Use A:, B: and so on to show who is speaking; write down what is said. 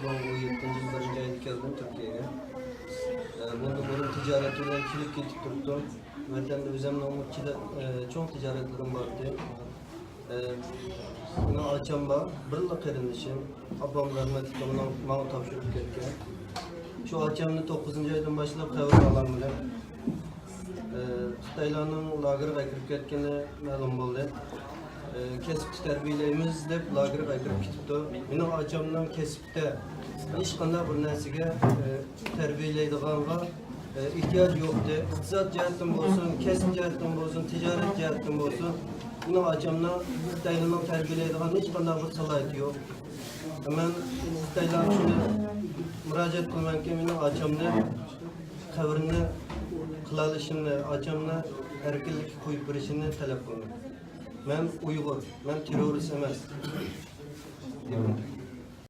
A: 2017 yılında geldim Türkiye'ye. Bundan burun ticaretine kilip gitip tuttum. Vatanda özümle umutçıda çok ticaretlerim vardı. Bunu açamba birlik erinişim. Ablam rahmetli bana tavşırıp ketken. Şu açamını 9. aydan başlap xabar alan bilen Xitaylarning lagerga kirib ketgani ma'lum bo'ldi. Kesip tarbiylaymiz deb lagerga kirib ketibdi. Mening achamdan kesipda hech qanday bir narsaga tarbiyalaydiganga ehtiyoj yo'qdi. Iqtisod jihatdan bo'lsin, kasb jihatdan bo'lsin, tijorat jihatdan bo'lsin, mening achamdan Xitaylarning tarbiyalaydigan hech qanday bir salohiyati yo'q. Men Xitaylar shuni murojaat qilmanki, mening achamni qabrini qilalishini, achamni erkinlik qo'yib berishini talab qilaman. Men Uyg'ur, men terrorist emas.